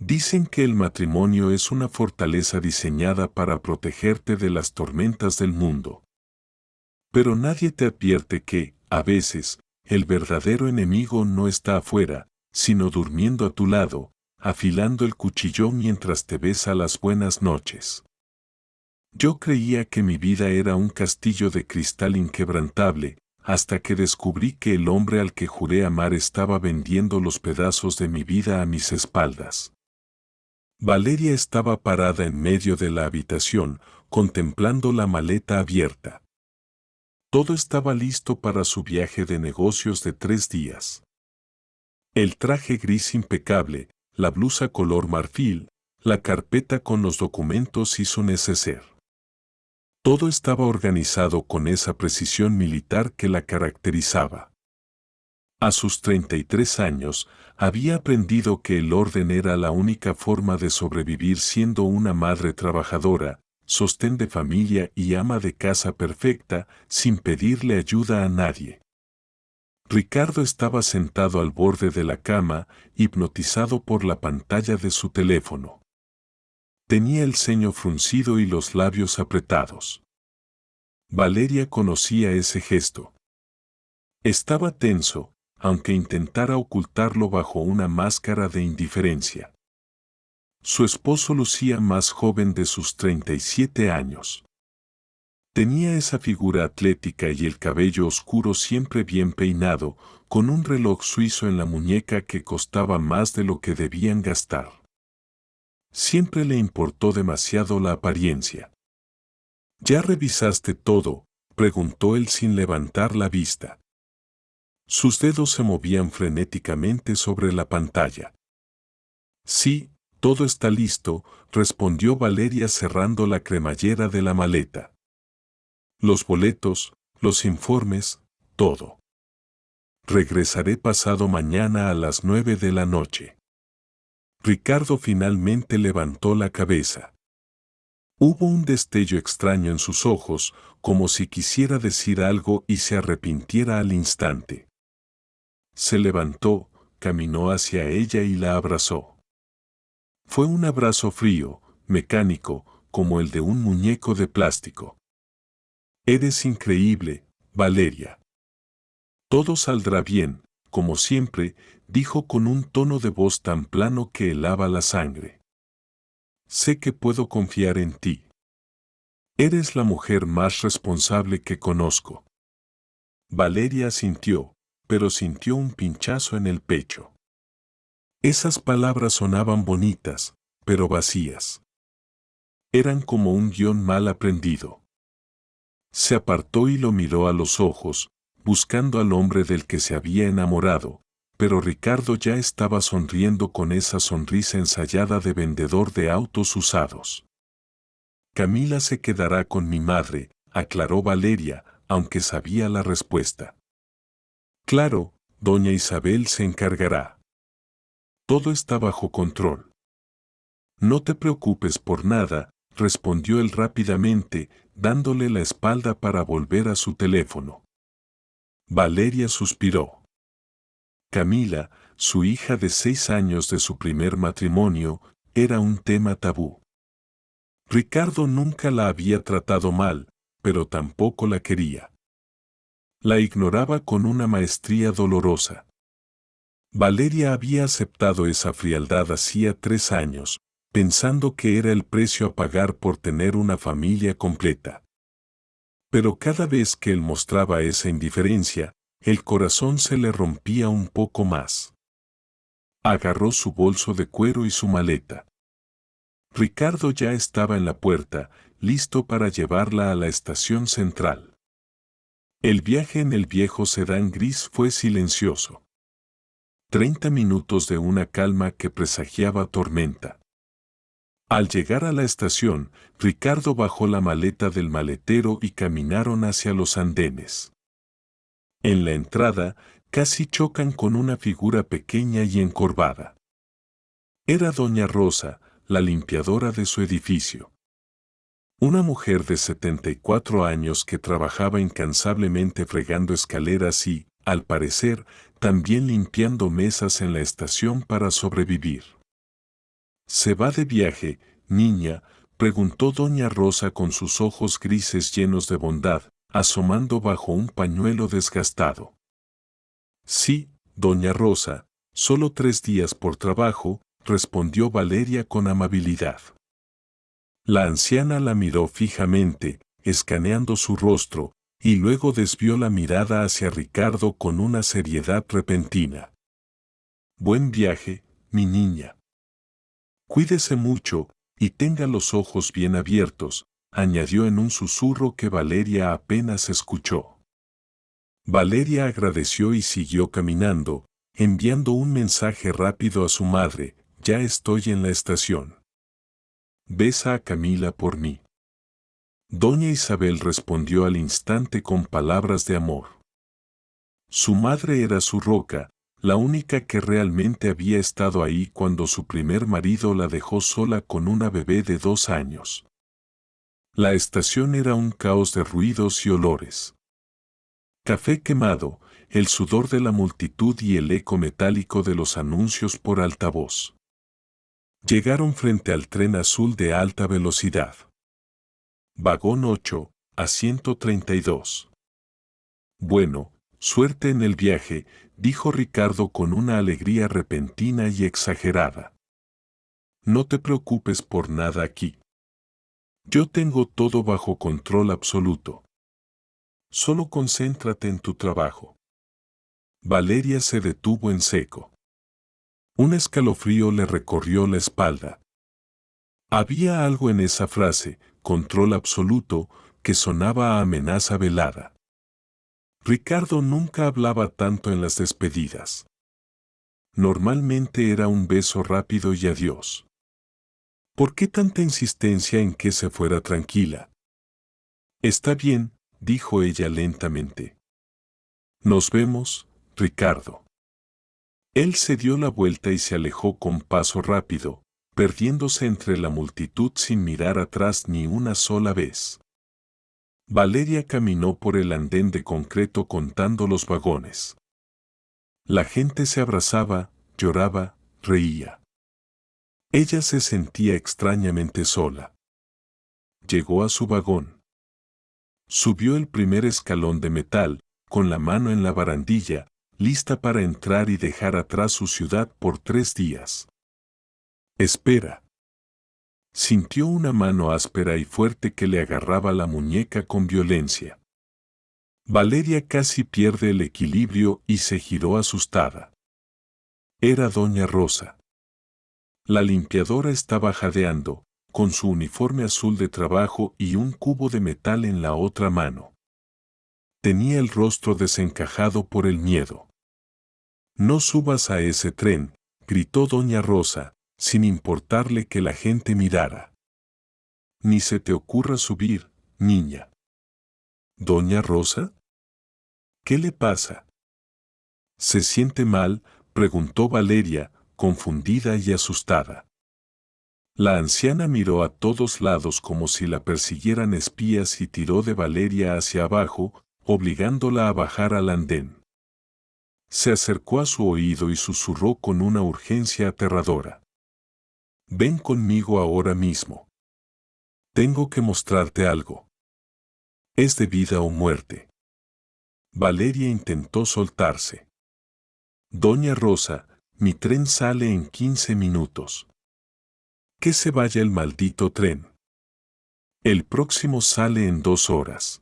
Dicen que el matrimonio es una fortaleza diseñada para protegerte de las tormentas del mundo. Pero nadie te advierte que, a veces, el verdadero enemigo no está afuera, sino durmiendo a tu lado, afilando el cuchillo mientras te besa las buenas noches. Yo creía que mi vida era un castillo de cristal inquebrantable, hasta que descubrí que el hombre al que juré amar estaba vendiendo los pedazos de mi vida a mis espaldas. Valeria estaba parada en medio de la habitación, contemplando la maleta abierta. Todo estaba listo para su viaje de negocios de 3 días. El traje gris impecable, la blusa color marfil, la carpeta con los documentos y su neceser. Todo estaba organizado con esa precisión militar que la caracterizaba. A sus 33 años, había aprendido que el orden era la única forma de sobrevivir siendo una madre trabajadora, sostén de familia y ama de casa perfecta, sin pedirle ayuda a nadie. Ricardo estaba sentado al borde de la cama, hipnotizado por la pantalla de su teléfono. Tenía el ceño fruncido y los labios apretados. Valeria conocía ese gesto. Estaba tenso, aunque intentara ocultarlo bajo una máscara de indiferencia. Su esposo lucía más joven de sus 37 años. Tenía esa figura atlética y el cabello oscuro siempre bien peinado, con un reloj suizo en la muñeca que costaba más de lo que debían gastar. Siempre le importó demasiado la apariencia. ¿Ya revisaste todo?, preguntó él sin levantar la vista. Sus dedos se movían frenéticamente sobre la pantalla. Sí, todo está listo, respondió Valeria cerrando la cremallera de la maleta. Los boletos, los informes, todo. Regresaré pasado mañana a las 9 de la noche. Ricardo finalmente levantó la cabeza. Hubo un destello extraño en sus ojos, como si quisiera decir algo y se arrepintiera al instante. Se levantó, caminó hacia ella y la abrazó. Fue un abrazo frío, mecánico, como el de un muñeco de plástico. Eres increíble, Valeria. Todo saldrá bien, como siempre, dijo con un tono de voz tan plano que helaba la sangre. Sé que puedo confiar en ti. Eres la mujer más responsable que conozco. Valeria asintió, pero sintió un pinchazo en el pecho. Esas palabras sonaban bonitas, pero vacías. Eran como un guión mal aprendido. Se apartó y lo miró a los ojos, buscando al hombre del que se había enamorado, pero Ricardo ya estaba sonriendo con esa sonrisa ensayada de vendedor de autos usados. Camila se quedará con mi madre, aclaró Valeria, aunque sabía la respuesta. Claro, doña Isabel se encargará. Todo está bajo control. No te preocupes por nada, respondió él rápidamente, dándole la espalda para volver a su teléfono. Valeria suspiró. Camila, su hija de 6 años de su primer matrimonio, era un tema tabú. Ricardo nunca la había tratado mal, pero tampoco la quería. La ignoraba con una maestría dolorosa. Valeria había aceptado esa frialdad hacía 3 años, pensando que era el precio a pagar por tener una familia completa. Pero cada vez que él mostraba esa indiferencia, el corazón se le rompía un poco más. Agarró su bolso de cuero y su maleta. Ricardo ya estaba en la puerta, listo para llevarla a la estación central. El viaje en el viejo sedán gris fue silencioso. 30 minutos de una calma que presagiaba tormenta. Al llegar a la estación, Ricardo bajó la maleta del maletero y caminaron hacia los andenes. En la entrada, casi chocan con una figura pequeña y encorvada. Era doña Rosa, la limpiadora de su edificio. Una mujer de 74 años que trabajaba incansablemente fregando escaleras y, al parecer, también limpiando mesas en la estación para sobrevivir. ¿Se va de viaje, niña?, preguntó doña Rosa con sus ojos grises llenos de bondad, asomando bajo un pañuelo desgastado. Sí, doña Rosa, solo 3 días por trabajo, respondió Valeria con amabilidad. La anciana la miró fijamente, escaneando su rostro, y luego desvió la mirada hacia Ricardo con una seriedad repentina. Buen viaje, mi niña. Cuídese mucho, y tenga los ojos bien abiertos, añadió en un susurro que Valeria apenas escuchó. Valeria agradeció y siguió caminando, enviando un mensaje rápido a su madre: ya estoy en la estación. Besa a Camila por mí. Doña Isabel respondió al instante con palabras de amor. Su madre era su roca, la única que realmente había estado ahí cuando su primer marido la dejó sola con una bebé de 2 años. La estación era un caos de ruidos y olores. Café quemado, el sudor de la multitud y el eco metálico de los anuncios por altavoz. Llegaron frente al tren azul de alta velocidad. Vagón 8, asiento 32. Bueno, suerte en el viaje, dijo Ricardo con una alegría repentina y exagerada. No te preocupes por nada aquí. Yo tengo todo bajo control absoluto. Solo concéntrate en tu trabajo. Valeria se detuvo en seco. Un escalofrío le recorrió la espalda. Había algo en esa frase, control absoluto, que sonaba a amenaza velada. Ricardo nunca hablaba tanto en las despedidas. Normalmente era un beso rápido y adiós. ¿Por qué tanta insistencia en que se fuera tranquila? Está bien, dijo ella lentamente. Nos vemos, Ricardo. Él se dio la vuelta y se alejó con paso rápido, perdiéndose entre la multitud sin mirar atrás ni una sola vez. Valeria caminó por el andén de concreto contando los vagones. La gente se abrazaba, lloraba, reía. Ella se sentía extrañamente sola. Llegó a su vagón. Subió el primer escalón de metal, con la mano en la barandilla, lista para entrar y dejar atrás su ciudad por 3 días. Espera. Sintió una mano áspera y fuerte que le agarraba la muñeca con violencia. Valeria casi pierde el equilibrio y se giró asustada. Era doña Rosa. La limpiadora estaba jadeando, con su uniforme azul de trabajo y un cubo de metal en la otra mano. Tenía el rostro desencajado por el miedo. No subas a ese tren, gritó doña Rosa, sin importarle que la gente mirara. Ni se te ocurra subir, niña. ¿Doña Rosa? ¿Qué le pasa? ¿Se siente mal?, preguntó Valeria, confundida y asustada. La anciana miró a todos lados como si la persiguieran espías y tiró de Valeria hacia abajo, obligándola a bajar al andén. Se acercó a su oído y susurró con una urgencia aterradora. Ven conmigo ahora mismo. Tengo que mostrarte algo. Es de vida o muerte. Valeria intentó soltarse. Doña Rosa, mi tren sale en 15 minutos. Que se vaya el maldito tren. El próximo sale en 2 horas.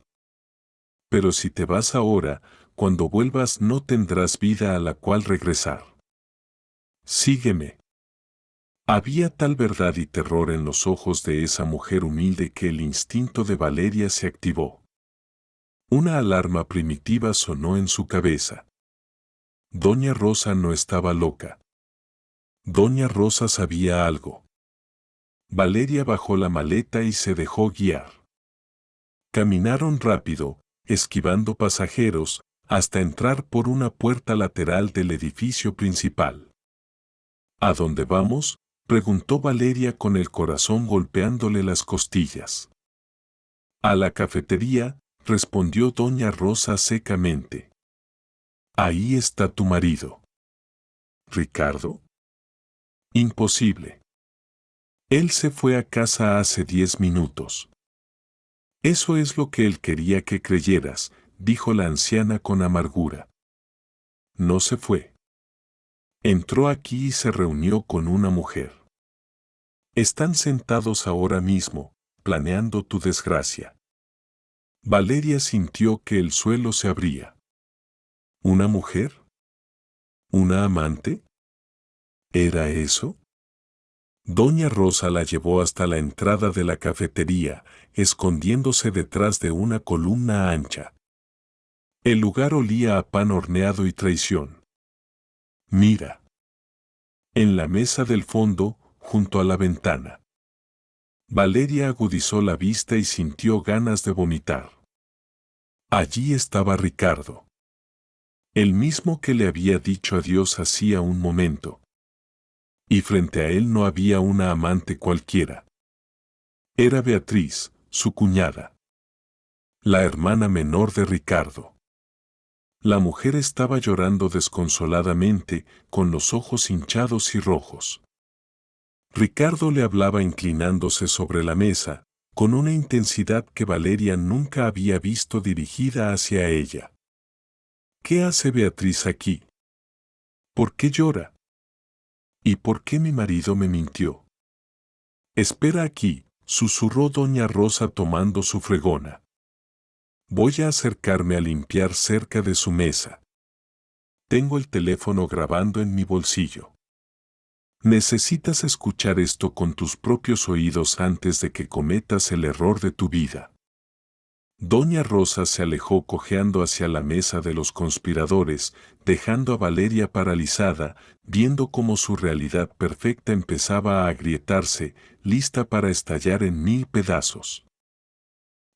Pero si te vas ahora, cuando vuelvas no tendrás vida a la cual regresar. Sígueme. Había tal verdad y terror en los ojos de esa mujer humilde que el instinto de Valeria se activó. Una alarma primitiva sonó en su cabeza. Doña Rosa no estaba loca. Doña Rosa sabía algo. Valeria bajó la maleta y se dejó guiar. Caminaron rápido, esquivando pasajeros, hasta entrar por una puerta lateral del edificio principal. ¿A dónde vamos?, preguntó Valeria con el corazón golpeándole las costillas. A la cafetería, respondió doña Rosa secamente. Ahí está tu marido. ¿Ricardo? Imposible. Él se fue a casa hace 10 minutos. Eso es lo que él quería que creyeras, dijo la anciana con amargura. No se fue. Entró aquí y se reunió con una mujer. Están sentados ahora mismo, planeando tu desgracia. Valeria sintió que el suelo se abría. ¿Una mujer? ¿Una amante? ¿Era eso? Doña Rosa la llevó hasta la entrada de la cafetería, escondiéndose detrás de una columna ancha. El lugar olía a pan horneado y traición. Mira. En la mesa del fondo, junto a la ventana. Valeria agudizó la vista y sintió ganas de vomitar. Allí estaba Ricardo. El mismo que le había dicho adiós hacía un momento. Y frente a él no había una amante cualquiera. Era Beatriz, su cuñada. La hermana menor de Ricardo. La mujer estaba llorando desconsoladamente, con los ojos hinchados y rojos. Ricardo le hablaba inclinándose sobre la mesa, con una intensidad que Valeria nunca había visto dirigida hacia ella. ¿Qué hace Beatriz aquí? ¿Por qué llora? ¿Y por qué mi marido me mintió? Espera aquí, susurró doña Rosa tomando su fregona. Voy a acercarme a limpiar cerca de su mesa. Tengo el teléfono grabando en mi bolsillo. Necesitas escuchar esto con tus propios oídos antes de que cometas el error de tu vida. Doña Rosa se alejó cojeando hacia la mesa de los conspiradores, dejando a Valeria paralizada, viendo cómo su realidad perfecta empezaba a agrietarse, lista para estallar en 1000 pedazos.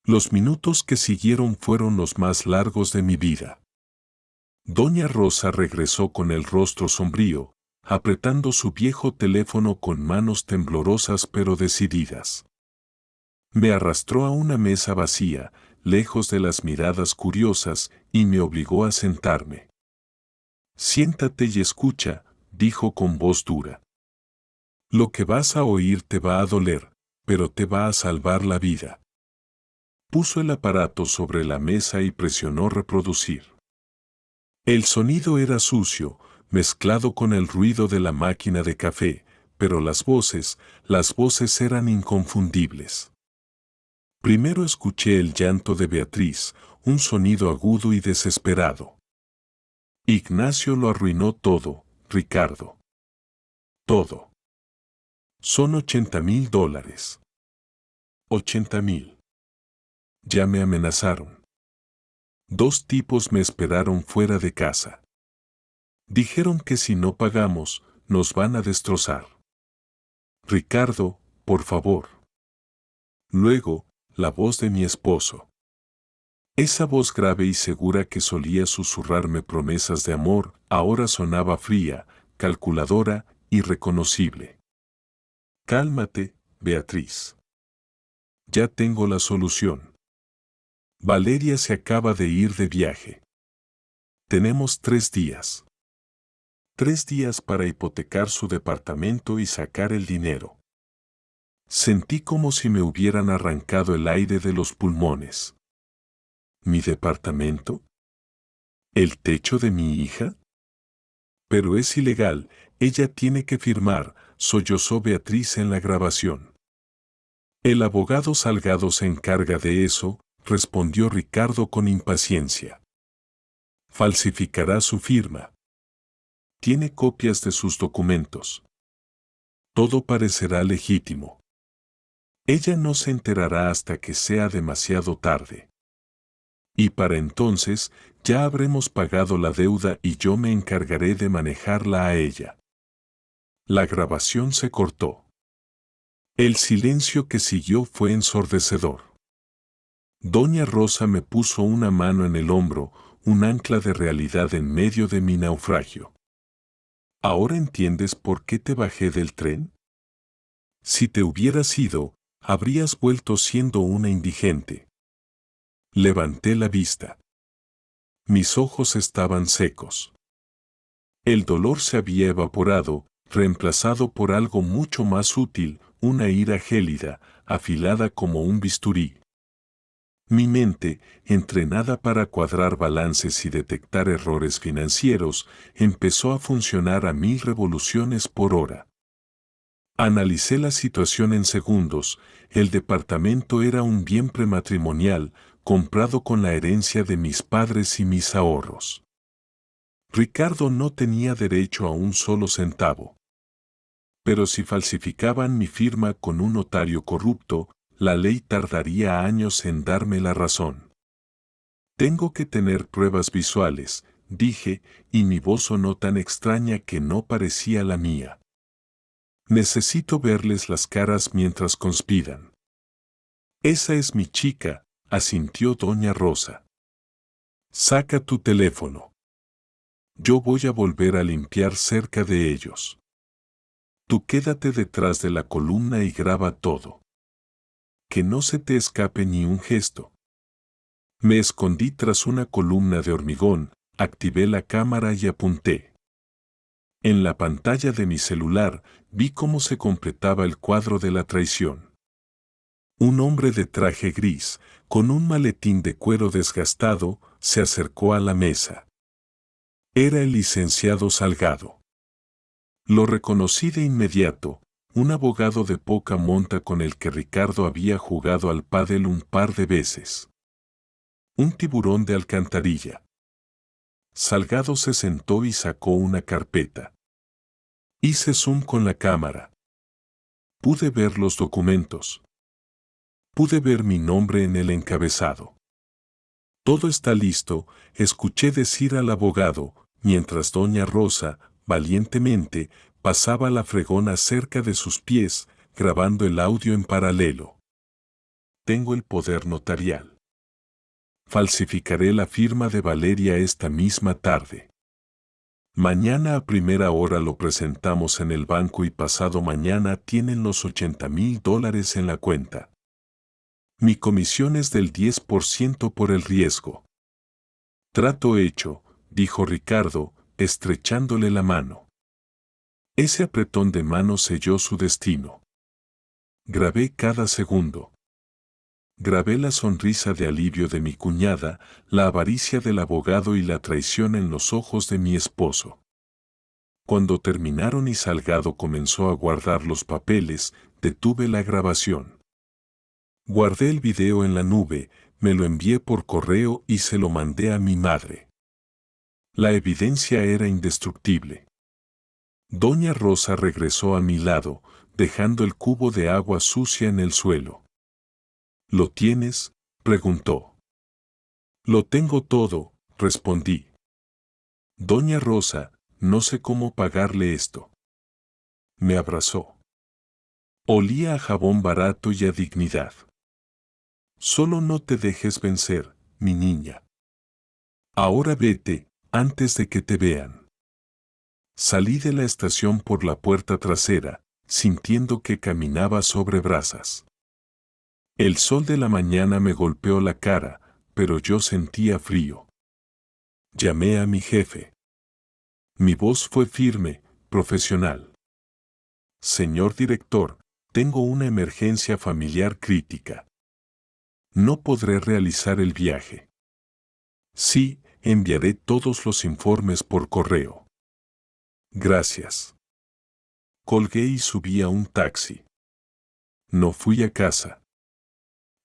Los minutos que siguieron fueron los más largos de mi vida. Doña Rosa regresó con el rostro sombrío, apretando su viejo teléfono con manos temblorosas pero decididas. Me arrastró a una mesa vacía, lejos de las miradas curiosas, y me obligó a sentarme. Siéntate y escucha, dijo con voz dura. Lo que vas a oír te va a doler, pero te va a salvar la vida. Puso el aparato sobre la mesa y presionó reproducir. El sonido era sucio, mezclado con el ruido de la máquina de café, pero las voces eran inconfundibles. Primero escuché el llanto de Beatriz, un sonido agudo y desesperado. Ignacio lo arruinó todo, Ricardo. Todo. Son $80,000. 80,000. Ya me amenazaron. 2 tipos me esperaron fuera de casa. Dijeron que si no pagamos, nos van a destrozar. Ricardo, por favor. Luego, la voz de mi esposo. Esa voz grave y segura que solía susurrarme promesas de amor, ahora sonaba fría, calculadora, irreconocible. Cálmate, Beatriz. Ya tengo la solución. Valeria se acaba de ir de viaje. Tenemos 3 días. 3 días para hipotecar su departamento y sacar el dinero. Sentí como si me hubieran arrancado el aire de los pulmones. ¿Mi departamento? ¿El techo de mi hija? Pero es ilegal, ella tiene que firmar, sollozó Beatriz en la grabación. El abogado Salgado se encarga de eso, respondió Ricardo con impaciencia. Falsificará su firma. Tiene copias de sus documentos. Todo parecerá legítimo. Ella no se enterará hasta que sea demasiado tarde. Y para entonces, ya habremos pagado la deuda y yo me encargaré de manejarla a ella. La grabación se cortó. El silencio que siguió fue ensordecedor. Doña Rosa me puso una mano en el hombro, un ancla de realidad en medio de mi naufragio. ¿Ahora entiendes por qué te bajé del tren? Si te hubieras ido, habrías vuelto siendo una indigente. Levanté la vista. Mis ojos estaban secos. El dolor se había evaporado, reemplazado por algo mucho más útil, una ira gélida, afilada como un bisturí. Mi mente, entrenada para cuadrar balances y detectar errores financieros, empezó a funcionar a 1000 revoluciones por hora. Analicé la situación en segundos. El departamento era un bien prematrimonial, comprado con la herencia de mis padres y mis ahorros. Ricardo no tenía derecho a un solo centavo. Pero si falsificaban mi firma con un notario corrupto, la ley tardaría años en darme la razón. Tengo que tener pruebas visuales, dije, y mi voz sonó tan extraña que no parecía la mía. Necesito verles las caras mientras conspiran. Esa es mi chica, asintió doña Rosa. Saca tu teléfono. Yo voy a volver a limpiar cerca de ellos. Tú quédate detrás de la columna y graba todo. Que no se te escape ni un gesto. Me escondí tras una columna de hormigón, activé la cámara y apunté. En la pantalla de mi celular vi cómo se completaba el cuadro de la traición. Un hombre de traje gris, con un maletín de cuero desgastado, se acercó a la mesa. Era el licenciado Salgado. Lo reconocí de inmediato, un abogado de poca monta con el que Ricardo había jugado al pádel un par de veces. Un tiburón de alcantarilla. Salgado se sentó y sacó una carpeta. Hice zoom con la cámara. Pude ver los documentos. Pude ver mi nombre en el encabezado. Todo está listo, escuché decir al abogado, mientras doña Rosa, valientemente, pasaba la fregona cerca de sus pies, grabando el audio en paralelo. Tengo el poder notarial. Falsificaré la firma de Valeria esta misma tarde. Mañana a primera hora lo presentamos en el banco y pasado mañana tienen los $80,000 en la cuenta. Mi comisión es del 10% por el riesgo. Trato hecho, dijo Ricardo, estrechándole la mano. Ese apretón de mano selló su destino. Grabé cada segundo. Grabé la sonrisa de alivio de mi cuñada, la avaricia del abogado y la traición en los ojos de mi esposo. Cuando terminaron y Salgado comenzó a guardar los papeles, detuve la grabación. Guardé el video en la nube, me lo envié por correo y se lo mandé a mi madre. La evidencia era indestructible. Doña Rosa regresó a mi lado, dejando el cubo de agua sucia en el suelo. ¿Lo tienes?, preguntó. Lo tengo todo, respondí. Doña Rosa, no sé cómo pagarle esto. Me abrazó. Olía a jabón barato y a dignidad. Solo no te dejes vencer, mi niña. Ahora vete, antes de que te vean. Salí de la estación por la puerta trasera, sintiendo que caminaba sobre brasas. El sol de la mañana me golpeó la cara, pero yo sentía frío. Llamé a mi jefe. Mi voz fue firme, profesional. Señor director, tengo una emergencia familiar crítica. No podré realizar el viaje. Sí, enviaré todos los informes por correo. Gracias. Colgué y subí a un taxi. No fui a casa.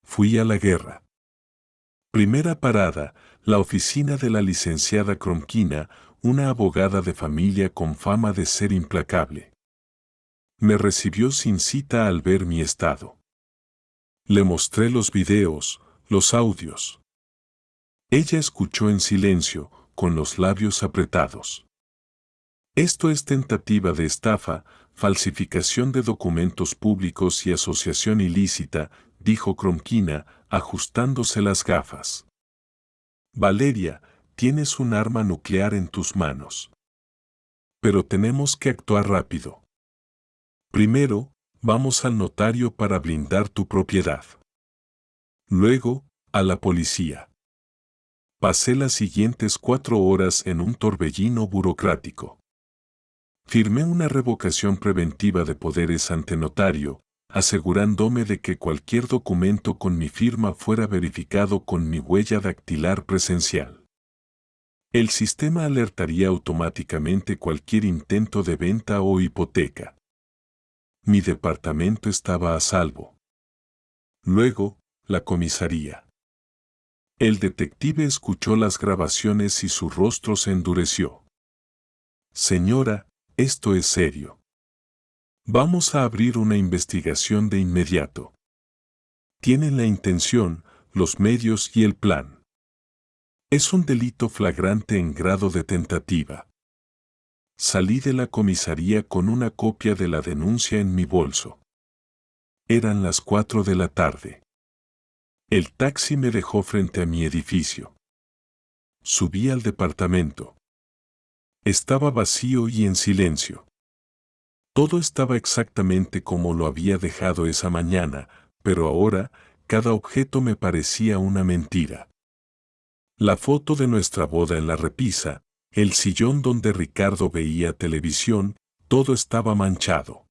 Fui a la guerra. Primera parada, la oficina de la licenciada Kromkina, una abogada de familia con fama de ser implacable. Me recibió sin cita al ver mi estado. Le mostré los videos, los audios. Ella escuchó en silencio, con los labios apretados. Esto es tentativa de estafa, falsificación de documentos públicos y asociación ilícita, dijo Kromkina, ajustándose las gafas. Valeria, tienes un arma nuclear en tus manos. Pero tenemos que actuar rápido. Primero, vamos al notario para blindar tu propiedad. Luego, a la policía. Pasé las siguientes 4 horas en un torbellino burocrático. Firmé una revocación preventiva de poderes ante notario, asegurándome de que cualquier documento con mi firma fuera verificado con mi huella dactilar presencial. El sistema alertaría automáticamente cualquier intento de venta o hipoteca. Mi departamento estaba a salvo. Luego, la comisaría. El detective escuchó las grabaciones y su rostro se endureció. Señora, esto es serio. Vamos a abrir una investigación de inmediato. Tienen la intención, los medios y el plan. Es un delito flagrante en grado de tentativa. Salí de la comisaría con una copia de la denuncia en mi bolso. Eran las 4 de la tarde. El taxi me dejó frente a mi edificio. Subí al departamento. Estaba vacío y en silencio. Todo estaba exactamente como lo había dejado esa mañana, pero ahora, cada objeto me parecía una mentira. La foto de nuestra boda en la repisa, el sillón donde Ricardo veía televisión, todo estaba manchado.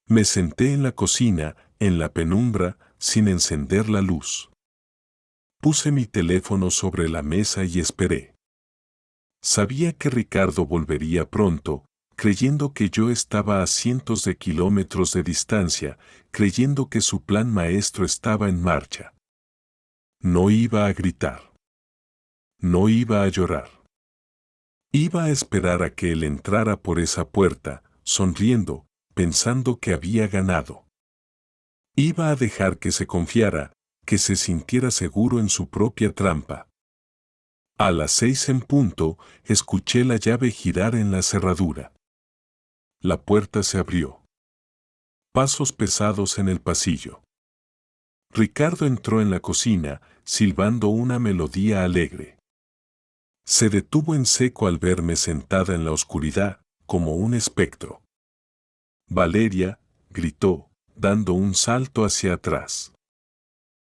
Me senté en la cocina, en la penumbra, sin encender la luz. Puse mi teléfono sobre la mesa y esperé. Sabía que Ricardo volvería pronto, creyendo que yo estaba a cientos de kilómetros de distancia, creyendo que su plan maestro estaba en marcha. No iba a gritar. No iba a llorar. Iba a esperar a que él entrara por esa puerta, sonriendo, pensando que había ganado. Iba a dejar que se confiara, que se sintiera seguro en su propia trampa. A las 6 en punto, escuché la llave girar en la cerradura. La puerta se abrió. Pasos pesados en el pasillo. Ricardo entró en la cocina, silbando una melodía alegre. Se detuvo en seco al verme sentada en la oscuridad, como un espectro. Valeria, gritó, dando un salto hacia atrás.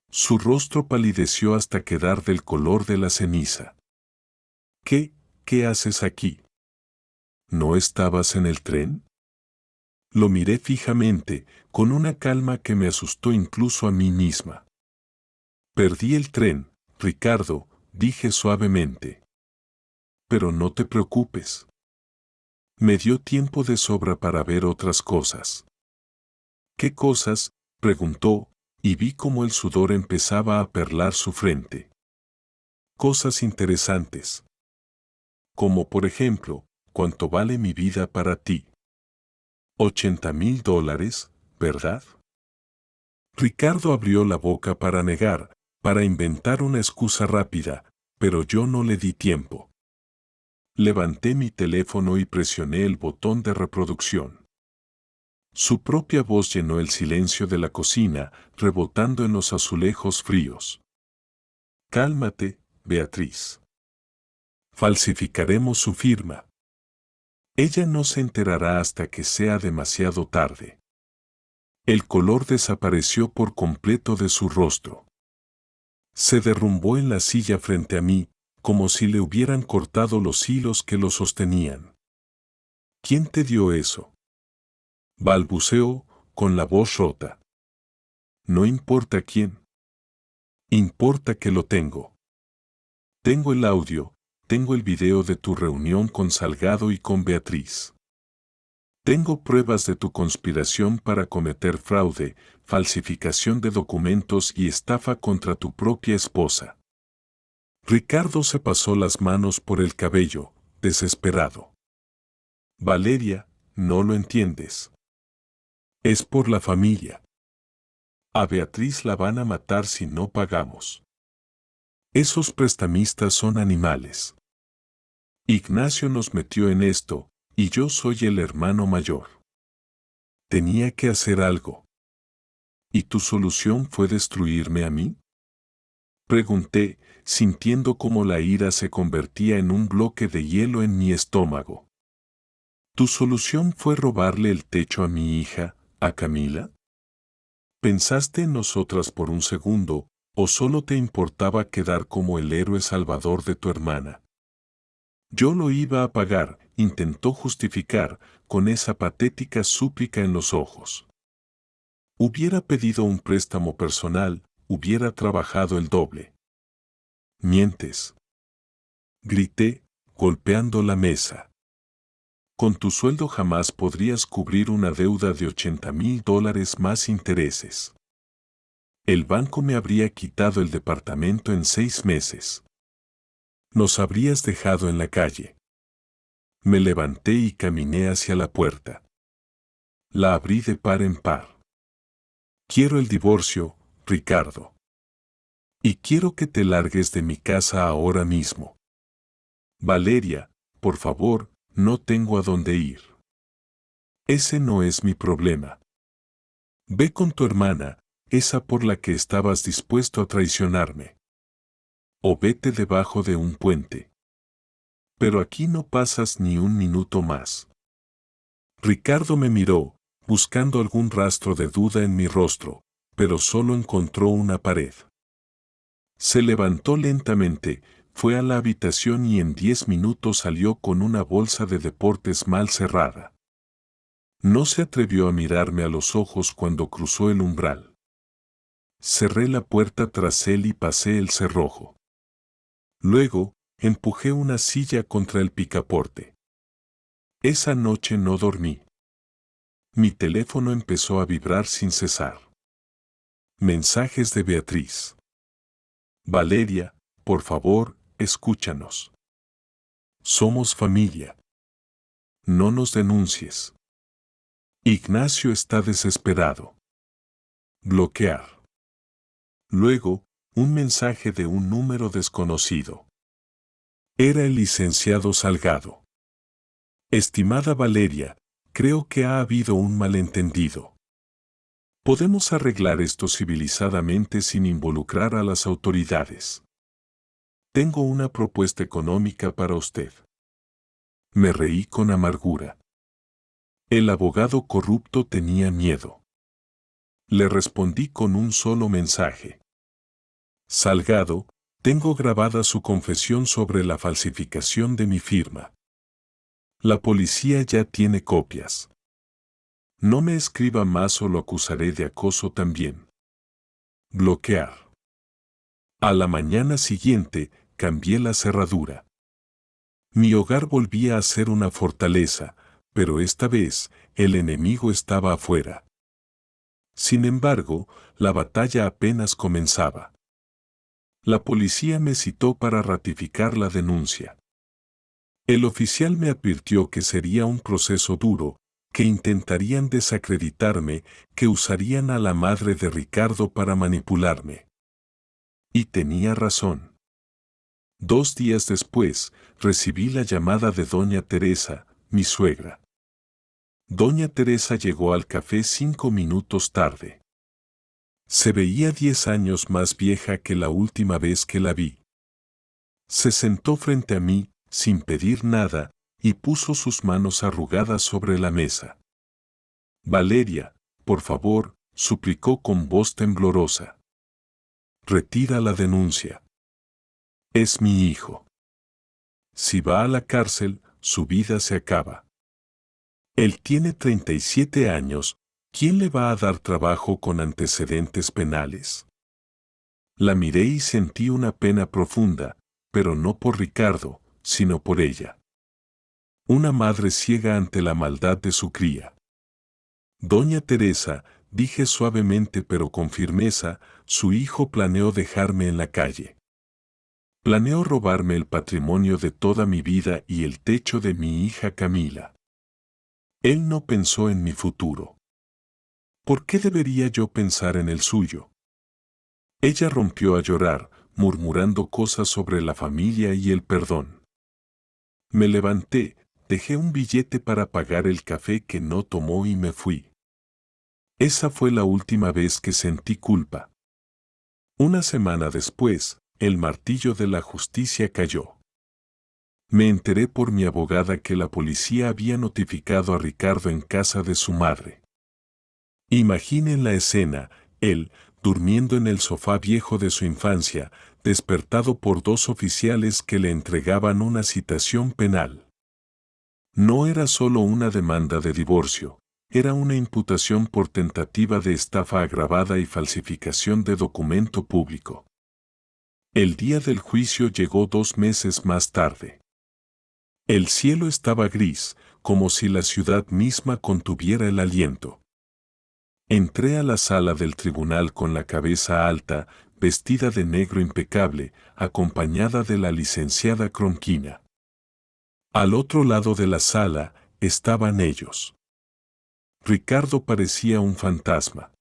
Su rostro palideció hasta quedar del color de la ceniza. ¿Qué haces aquí? ¿No estabas en el tren? Lo miré fijamente, con una calma que me asustó incluso a mí misma. Perdí el tren, Ricardo, dije suavemente. Pero no te preocupes. Me dio tiempo de sobra para ver otras cosas. ¿Qué cosas?, preguntó, y vi cómo el sudor empezaba a perlar su frente. Cosas interesantes. Como por ejemplo, ¿cuánto vale mi vida para ti? $80,000, ¿verdad? Ricardo abrió la boca para negar, para inventar una excusa rápida, pero yo no le di tiempo. Levanté mi teléfono y presioné el botón de reproducción. Su propia voz llenó el silencio de la cocina, rebotando en los azulejos fríos. Cálmate, Beatriz. Falsificaremos su firma. Ella no se enterará hasta que sea demasiado tarde. El color desapareció por completo de su rostro. Se derrumbó en la silla frente a mí, como si le hubieran cortado los hilos que lo sostenían. ¿Quién te dio eso? Balbuceó, con la voz rota. No importa quién. Importa que lo tengo. Tengo el audio, tengo el video de tu reunión con Salgado y con Beatriz. Tengo pruebas de tu conspiración para cometer fraude, falsificación de documentos y estafa contra tu propia esposa. Ricardo se pasó las manos por el cabello, desesperado. Valeria, no lo entiendes. Es por la familia. A Beatriz la van a matar si no pagamos. Esos prestamistas son animales. Ignacio nos metió en esto, y yo soy el hermano mayor. Tenía que hacer algo. ¿Y tu solución fue destruirme a mí? Pregunté, sintiendo cómo la ira se convertía en un bloque de hielo en mi estómago. ¿Tu solución fue robarle el techo a mi hija, a Camila? ¿Pensaste en nosotras por un segundo, o solo te importaba quedar como el héroe salvador de tu hermana? Yo lo iba a pagar, intentó justificar, con esa patética súplica en los ojos. Hubiera pedido un préstamo personal, hubiera trabajado el doble. Mientes. Grité, golpeando la mesa. Con tu sueldo jamás podrías cubrir una deuda de $80,000 más intereses. El banco me habría quitado el departamento en 6 meses. Nos habrías dejado en la calle. Me levanté y caminé hacia la puerta. La abrí de par en par. Quiero el divorcio, Ricardo. Y quiero que te largues de mi casa ahora mismo. Valeria, por favor, no tengo a dónde ir. Ese no es mi problema. Ve con tu hermana, esa por la que estabas dispuesto a traicionarme. O vete debajo de un puente. Pero aquí no pasas ni un minuto más. Ricardo me miró, buscando algún rastro de duda en mi rostro, pero solo encontró una pared. Se levantó lentamente, fue a la habitación y en 10 minutos salió con una bolsa de deportes mal cerrada. No se atrevió a mirarme a los ojos cuando cruzó el umbral. Cerré la puerta tras él y pasé el cerrojo. Luego, empujé una silla contra el picaporte. Esa noche no dormí. Mi teléfono empezó a vibrar sin cesar. Mensajes de Beatriz. Valeria, por favor, escúchanos. Somos familia. No nos denuncies. Ignacio está desesperado. Bloquear. Luego, un mensaje de un número desconocido. Era el licenciado Salgado. Estimada Valeria, creo que ha habido un malentendido. Podemos arreglar esto civilizadamente sin involucrar a las autoridades. Tengo una propuesta económica para usted. Me reí con amargura. El abogado corrupto tenía miedo. Le respondí con un solo mensaje. Salgado, tengo grabada su confesión sobre la falsificación de mi firma. La policía ya tiene copias. No me escriba más o lo acusaré de acoso también. Bloquear. A la mañana siguiente, cambié la cerradura. Mi hogar volvía a ser una fortaleza, pero esta vez, el enemigo estaba afuera. Sin embargo, la batalla apenas comenzaba. La policía me citó para ratificar la denuncia. El oficial me advirtió que sería un proceso duro, que intentarían desacreditarme, que usarían a la madre de Ricardo para manipularme. Y tenía razón. 2 días después, recibí la llamada de doña Teresa, mi suegra. Doña Teresa llegó al café 5 minutos tarde. Se veía 10 años más vieja que la última vez que la vi. Se sentó frente a mí, sin pedir nada, y puso sus manos arrugadas sobre la mesa. Valeria, por favor, suplicó con voz temblorosa. Retira la denuncia. Es mi hijo. Si va a la cárcel, su vida se acaba. Él tiene 37 años, ¿quién le va a dar trabajo con antecedentes penales? La miré y sentí una pena profunda, pero no por Ricardo, sino por ella. Una madre ciega ante la maldad de su cría. Doña Teresa, dije suavemente pero con firmeza, su hijo planeó dejarme en la calle. Planeó robarme el patrimonio de toda mi vida y el techo de mi hija Camila. Él no pensó en mi futuro. ¿Por qué debería yo pensar en el suyo? Ella rompió a llorar, murmurando cosas sobre la familia y el perdón. Me levanté, dejé un billete para pagar el café que no tomó y me fui. Esa fue la última vez que sentí culpa. Una semana después, el martillo de la justicia cayó. Me enteré por mi abogada que la policía había notificado a Ricardo en casa de su madre. Imaginen la escena, él, durmiendo en el sofá viejo de su infancia, despertado por 2 oficiales que le entregaban una citación penal. No era solo una demanda de divorcio, Era una imputación por tentativa de estafa agravada y falsificación de documento público. El día del juicio llegó 2 meses más tarde. El cielo estaba gris, como si la ciudad misma contuviera el aliento. Entré a la sala del tribunal con la cabeza alta, vestida de negro impecable, acompañada de la licenciada Cronquina. Al otro lado de la sala estaban ellos. Ricardo parecía un fantasma.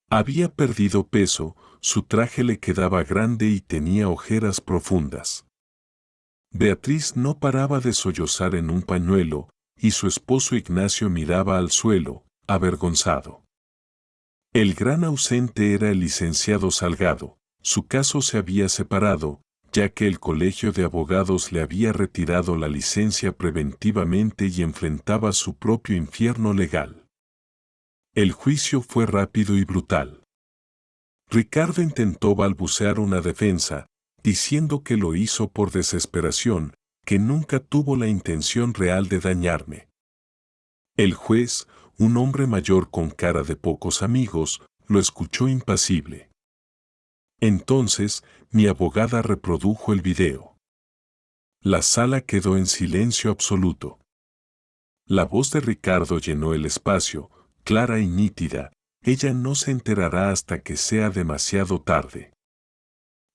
Había perdido peso, su traje le quedaba grande y tenía ojeras profundas. Beatriz no paraba de sollozar en un pañuelo, y su esposo Ignacio miraba al suelo, avergonzado. El gran ausente era el licenciado Salgado. Su caso se había separado, ya que el colegio de abogados le había retirado la licencia preventivamente y enfrentaba su propio infierno legal. El juicio fue rápido y brutal. Ricardo intentó balbucear una defensa, diciendo que lo hizo por desesperación, que nunca tuvo la intención real de dañarme. El juez, un hombre mayor con cara de pocos amigos, lo escuchó impasible. Entonces, mi abogada reprodujo el video. La sala quedó en silencio absoluto. La voz de Ricardo llenó el espacio, clara y nítida. Ella no se enterará hasta que sea demasiado tarde.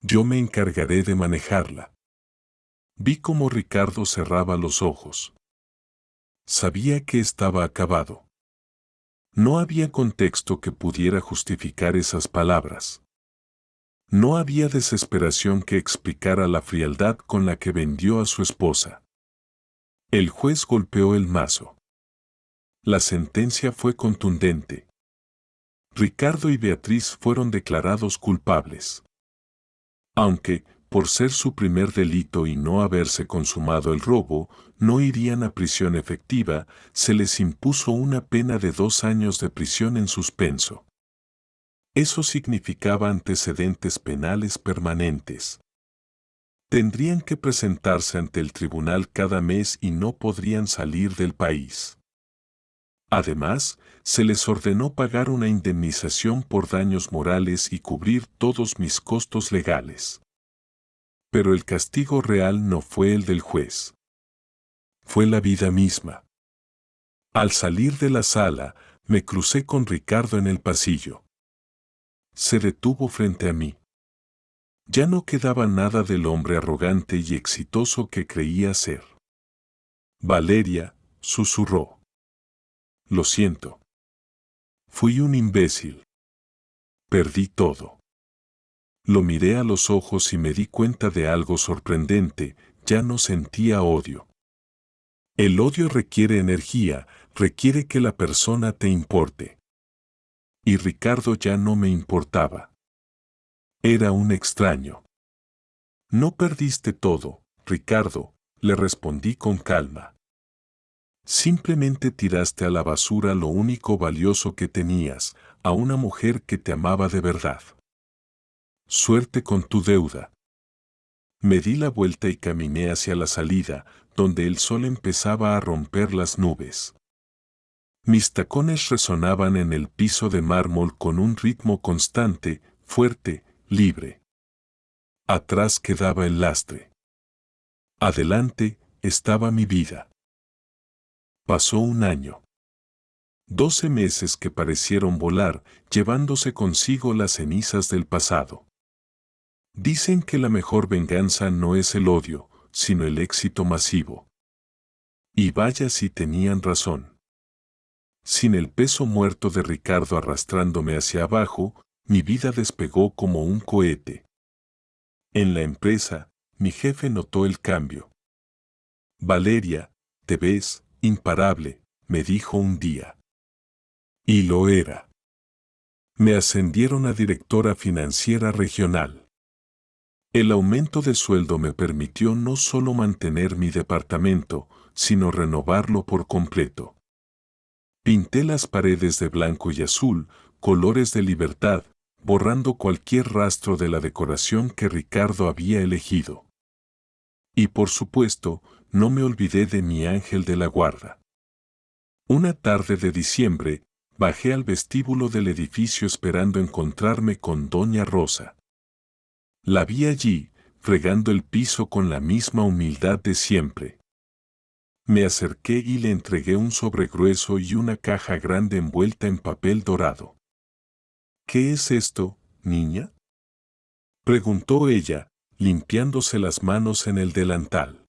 Yo me encargaré de manejarla. Vi cómo Ricardo cerraba los ojos. Sabía que estaba acabado. No había contexto que pudiera justificar esas palabras. No había desesperación que explicara la frialdad con la que vendió a su esposa. El juez golpeó el mazo. La sentencia fue contundente. Ricardo y Beatriz fueron declarados culpables. Aunque, por ser su primer delito y no haberse consumado el robo, no irían a prisión efectiva, se les impuso una pena de 2 años de prisión en suspenso. Eso significaba antecedentes penales permanentes. Tendrían que presentarse ante el tribunal cada mes y no podrían salir del país. Además, se les ordenó pagar una indemnización por daños morales y cubrir todos mis costos legales. Pero el castigo real no fue el del juez. Fue la vida misma. Al salir de la sala, me crucé con Ricardo en el pasillo. Se detuvo frente a mí. Ya no quedaba nada del hombre arrogante y exitoso que creía ser. Valeria, susurró. Lo siento. Fui un imbécil. Perdí todo. Lo miré a los ojos y me di cuenta de algo sorprendente, ya no sentía odio. El odio requiere energía, requiere que la persona te importe. Y Ricardo ya no me importaba. Era un extraño. No perdiste todo, Ricardo, le respondí con calma. Simplemente tiraste a la basura lo único valioso que tenías, a una mujer que te amaba de verdad. Suerte con tu deuda. Me di la vuelta y caminé hacia la salida, donde el sol empezaba a romper las nubes. Mis tacones resonaban en el piso de mármol con un ritmo constante, fuerte, libre. Atrás quedaba el lastre. Adelante estaba mi vida. Pasó un año. 12 meses que parecieron volar, llevándose consigo las cenizas del pasado. Dicen que la mejor venganza no es el odio, sino el éxito masivo. Y vaya si tenían razón. Sin el peso muerto de Ricardo arrastrándome hacia abajo, mi vida despegó como un cohete. En la empresa, mi jefe notó el cambio. Valeria, te ves imparable, me dijo un día. Y lo era. Me ascendieron a directora financiera regional. El aumento de sueldo me permitió no solo mantener mi departamento, sino renovarlo por completo. Pinté las paredes de blanco y azul, colores de libertad, borrando cualquier rastro de la decoración que Ricardo había elegido. Y por supuesto, no me olvidé de mi ángel de la guarda. Una tarde de diciembre, bajé al vestíbulo del edificio esperando encontrarme con doña Rosa. La vi allí, fregando el piso con la misma humildad de siempre. Me acerqué y le entregué un sobre grueso y una caja grande envuelta en papel dorado. ¿Qué es esto, niña?, preguntó ella, limpiándose las manos en el delantal.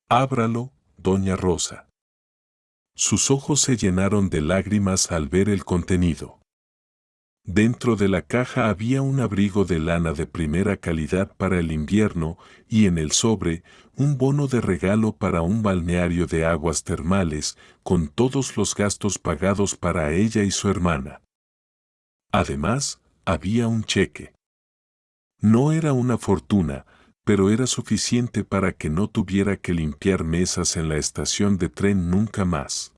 Ábralo, doña Rosa. Sus ojos se llenaron de lágrimas al ver el contenido. Dentro de la caja había un abrigo de lana de primera calidad para el invierno y en el sobre un bono de regalo para un balneario de aguas termales con todos los gastos pagados para ella y su hermana. Además, había un cheque. No era una fortuna, pero era suficiente para que no tuviera que limpiar mesas en la estación de tren nunca más.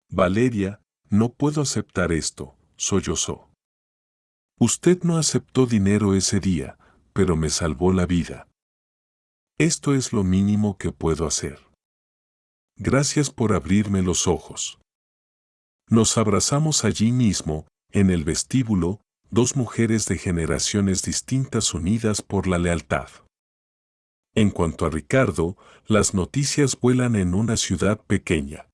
Valeria, no puedo aceptar esto, sollozó. Usted no aceptó dinero ese día, pero me salvó la vida. Esto es lo mínimo que puedo hacer. Gracias por abrirme los ojos. Nos abrazamos allí mismo, en el vestíbulo, dos mujeres de generaciones distintas unidas por la lealtad. En cuanto a Ricardo, las noticias vuelan en una ciudad pequeña.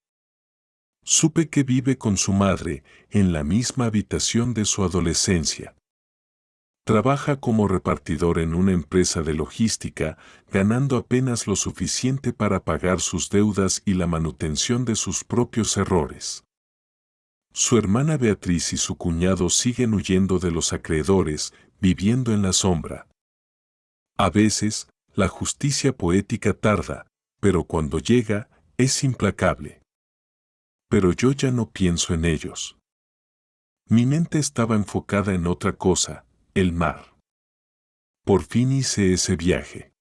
Supe que vive con su madre, en la misma habitación de su adolescencia. Trabaja como repartidor en una empresa de logística, ganando apenas lo suficiente para pagar sus deudas y la manutención de sus propios errores. Su hermana Beatriz y su cuñado siguen huyendo de los acreedores, viviendo en la sombra. A veces, la justicia poética tarda, pero cuando llega, es implacable. Pero yo ya no pienso en ellos. Mi mente estaba enfocada en otra cosa, el mar. Por fin hice ese viaje.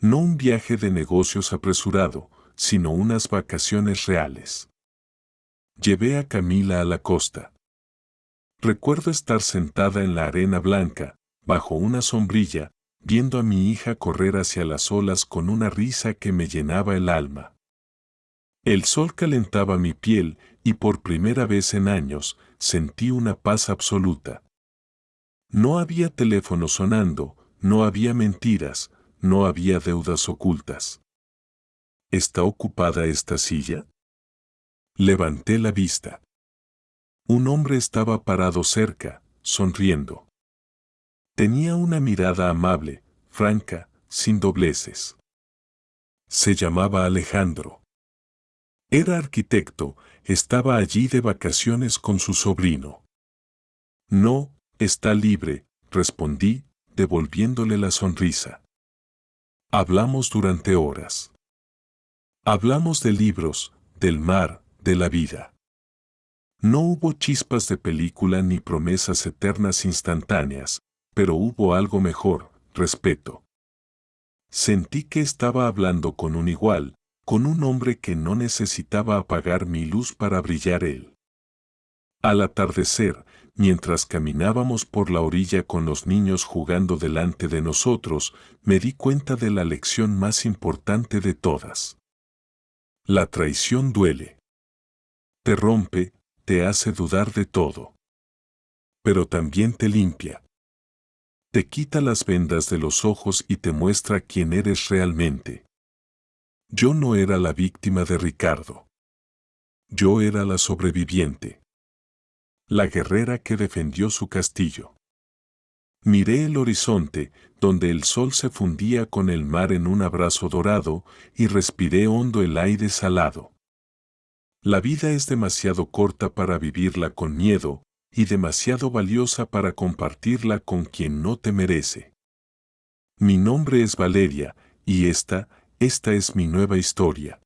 No un viaje de negocios apresurado, sino unas vacaciones reales. Llevé a Camila a la costa. Recuerdo estar sentada en la arena blanca, bajo una sombrilla, viendo a mi hija correr hacia las olas con una risa que me llenaba el alma. El sol calentaba mi piel y por primera vez en años sentí una paz absoluta. No había teléfono sonando, no había mentiras, no había deudas ocultas. ¿Está ocupada esta silla? Levanté la vista. Un hombre estaba parado cerca, sonriendo. Tenía una mirada amable, franca, sin dobleces. Se llamaba Alejandro. Era arquitecto, estaba allí de vacaciones con su sobrino. No, está libre, respondí, devolviéndole la sonrisa. Hablamos durante horas. Hablamos de libros, del mar, de la vida. No hubo chispas de película ni promesas eternas instantáneas, pero hubo algo mejor, respeto. Sentí que estaba hablando con un igual, con un hombre que no necesitaba apagar mi luz para brillar él. Al atardecer, mientras caminábamos por la orilla con los niños jugando delante de nosotros, me di cuenta de la lección más importante de todas. La traición duele. Te rompe, te hace dudar de todo. Pero también te limpia. Te quita las vendas de los ojos y te muestra quién eres realmente. Yo no era la víctima de Ricardo. Yo era la sobreviviente. La guerrera que defendió su castillo. Miré el horizonte, donde el sol se fundía con el mar en un abrazo dorado, y respiré hondo el aire salado. La vida es demasiado corta para vivirla con miedo, y demasiado valiosa para compartirla con quien no te merece. Mi nombre es Valeria, y esta es mi nueva historia.